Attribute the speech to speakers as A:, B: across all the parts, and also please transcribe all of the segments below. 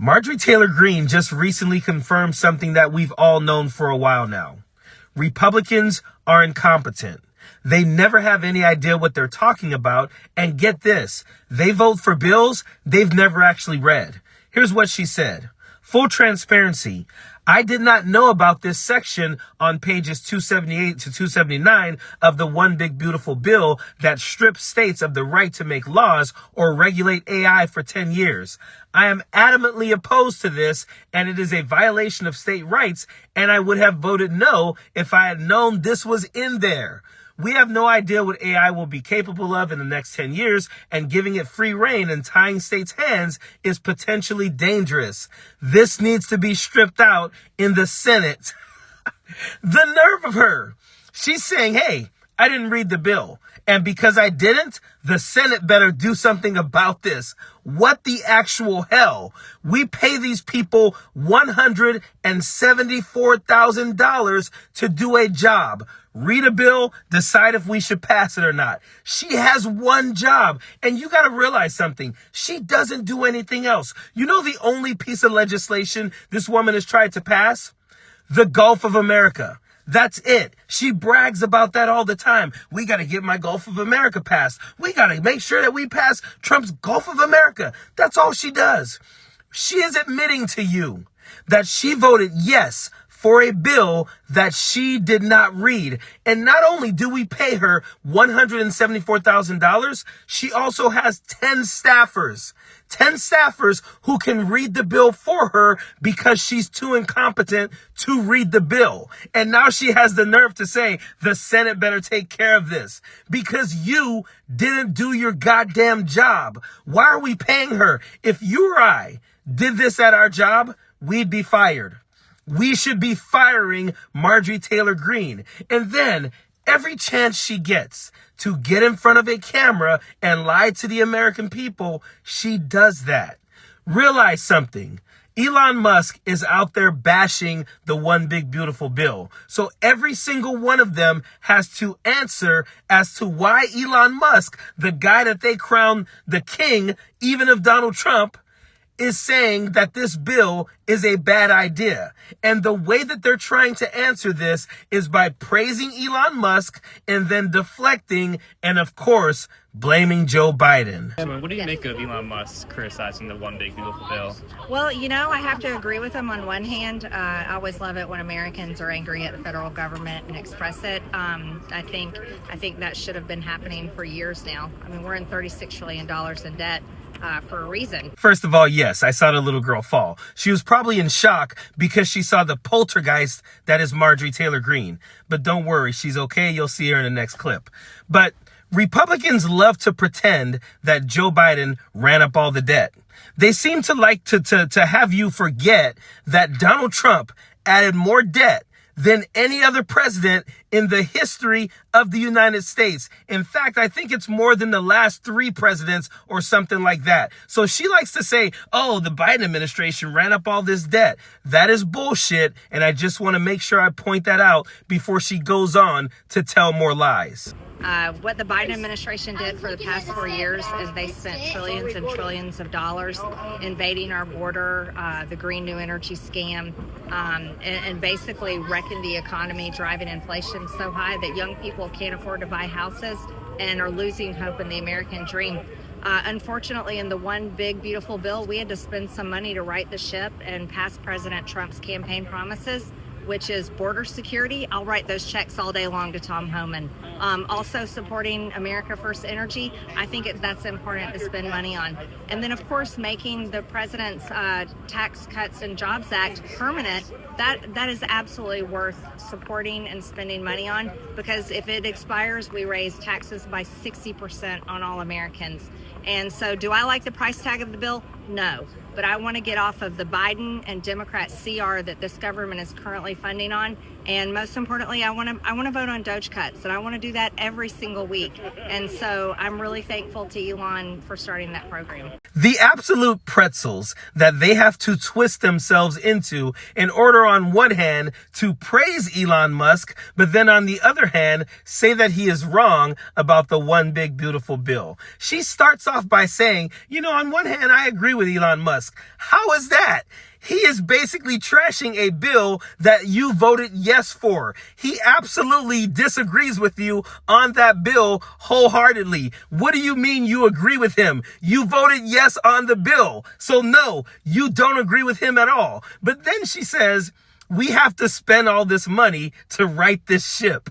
A: Marjorie Taylor Greene just recently confirmed something that we've all known for a while now. Republicans are incompetent. They never have any idea what they're talking about. And get this, they vote for bills they've never actually read. Here's what she said. Full transparency. I did not know about this section on pages 278 to 279 of the One Big Beautiful Bill that strips states of the right to make laws or regulate AI for 10 years. I am adamantly opposed to this, and it is a violation of state rights, and I would have voted no if I had known this was in there. We have no idea what AI will be capable of in the next 10 years, and giving it free rein and tying states' hands is potentially dangerous. This needs to be stripped out in the Senate. The nerve of her. She's saying, hey, I didn't read the bill. And because I didn't, the Senate better do something about this. What the actual hell? We pay these people $174,000 to do a job. Read a bill, decide if we should pass it or not. She has one job. And you got to realize something. She doesn't do anything else. You know the only piece of legislation this woman has tried to pass? The Gulf of America. That's it. She brags about that all the time. We got to get my Gulf of America passed. We got to make sure that we pass Trump's Gulf of America. That's all she does. She is admitting to you that she voted yes for a bill that she did not read. And not only do we pay her $174,000, she also has 10 staffers. 10 staffers who can read the bill for her because she's too incompetent to read the bill. And now she has the nerve to say the Senate better take care of this because you didn't do your goddamn job. Why are we paying her? If you or I did this at our job, we'd be fired. We should be firing Marjorie Taylor Greene. And then every chance she gets to get in front of a camera and lie to the American people, she does that. Realize something. Elon Musk is out there bashing the One Big Beautiful Bill. So every single one of them has to answer as to why Elon Musk, the guy that they crown the king, even of Donald Trump, is saying that this bill is a bad idea. And the way that they're trying to answer this is by praising Elon Musk and then deflecting and, of course, blaming Joe Biden.
B: What do you make of Elon Musk criticizing the One Big Beautiful Bill?
C: Well, you know, I have to agree with him on one hand. I always love it when Americans are angry at the federal government and express it. I think that should have been happening for years now. I mean, we're in $36 trillion in debt. For a reason.
A: First of all, yes, I saw the little girl fall. She was probably in shock because she saw the poltergeist that is Marjorie Taylor Greene. But don't worry, she's okay. You'll see her in the next clip. But Republicans love to pretend that Joe Biden ran up all the debt. They seem to like to have you forget that Donald Trump added more debt than any other president in the history of the United States. In fact, I think it's more than the last 3 presidents or something like that. So she likes to say, oh, the Biden administration ran up all this debt. That is bullshit. And I just want to make sure I point that out before she goes on to tell more lies.
C: What the Biden administration did for the past 4 years is they spent trillions and trillions of dollars invading our border, the Green New Energy scam, and basically wrecking the economy, driving inflation so high that young people can't afford to buy houses and are losing hope in the American dream. Unfortunately, in the One Big Beautiful Bill, we had to spend some money to right the ship and pass President Trump's campaign promises, which is border security. I'll write those checks all day long to Tom Homan. Also supporting America First Energy. I think that's important to spend money on. And then, of course, making the president's Tax Cuts and Jobs Act permanent. That is absolutely worth supporting and spending money on, because if it expires, we raise taxes by 60% on all Americans. And so do I like the price tag of the bill? No. But I want to get off of the Biden and Democrat CR that this government is currently funding on And most importantly, I want to vote on Doge cuts, and I want to do that every single week. And so I'm really thankful to Elon for starting that program.
A: The absolute pretzels that they have to twist themselves into in order, on one hand, to praise Elon Musk, but then on the other hand, say that he is wrong about the one big beautiful bill. She starts off by saying, on one hand, I agree with Elon Musk. How is that? He is basically trashing a bill that you voted yes for. He absolutely disagrees with you on that bill wholeheartedly. What do you mean you agree with him? You voted yes on the bill. So no, you don't agree with him at all. But then she says, we have to spend all this money to right this ship.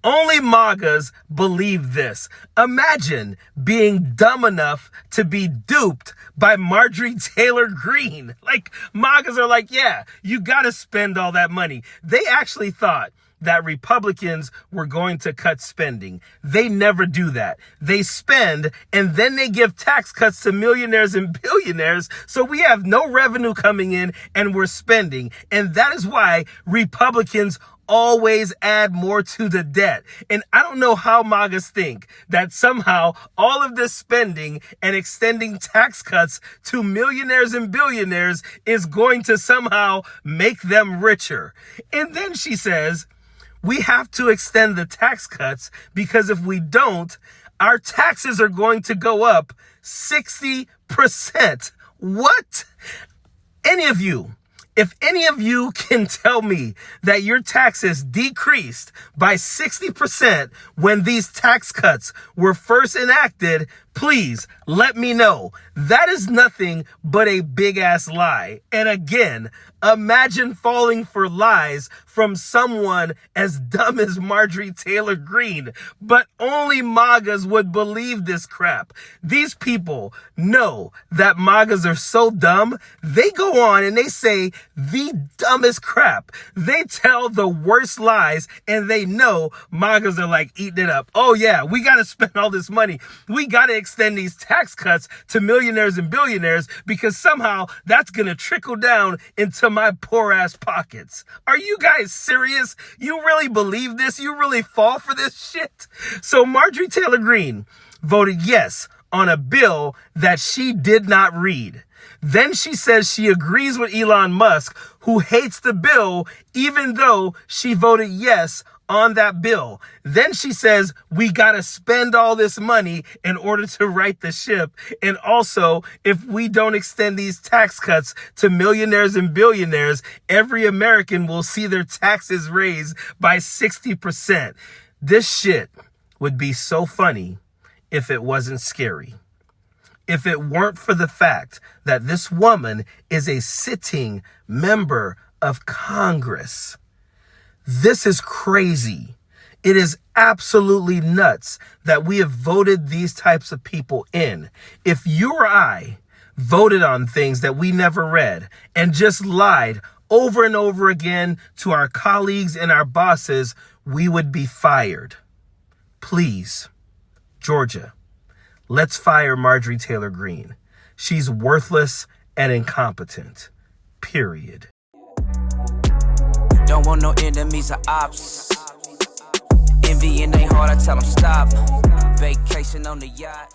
A: Only MAGAs believe this. Imagine being dumb enough to be duped by Marjorie Taylor Greene. Like, MAGAs are like, yeah, you got to spend all that money. They actually thought that Republicans were going to cut spending. They never do that. They spend, and then they give tax cuts to millionaires and billionaires. So we have no revenue coming in, and we're spending. And that is why Republicans always add more to the debt. And I don't know how MAGAs think that somehow all of this spending and extending tax cuts to millionaires and billionaires is going to somehow make them richer. And then she says, we have to extend the tax cuts because if we don't, our taxes are going to go up 60%. What? If any of you can tell me that your taxes decreased by 60% when these tax cuts were first enacted, please let me know. That is nothing but a big ass lie. And again, imagine falling for lies from someone as dumb as Marjorie Taylor Greene. But only MAGAs would believe this crap. These people know that MAGAs are so dumb, they go on and they say the dumbest crap. They tell the worst lies, and they know MAGAs are like eating it up. Oh yeah, we got to spend all this money. We got to extend these tax cuts to millionaires and billionaires because somehow that's going to trickle down into my poor ass pockets. Are you guys serious? You really believe this? You really fall for this shit? So Marjorie Taylor Greene voted yes on a bill that she did not read. Then she says she agrees with Elon Musk, who hates the bill, even though she voted yes on that bill. Then she says we got to spend all this money in order to right the ship. And also, if we don't extend these tax cuts to millionaires and billionaires, every American will see their taxes raised by 60%. This shit would be so funny if it wasn't scary. If it weren't for the fact that this woman is a sitting member of Congress. This is crazy. It is absolutely nuts that we have voted these types of people in. If you or I voted on things that we never read and just lied over and over again to our colleagues and our bosses, we would be fired. Please, Georgia, let's fire Marjorie Taylor Greene. She's worthless and incompetent. Period.
D: Don't want no enemies or ops. Envy in their heart, I tell them stop. Vacation on the yacht.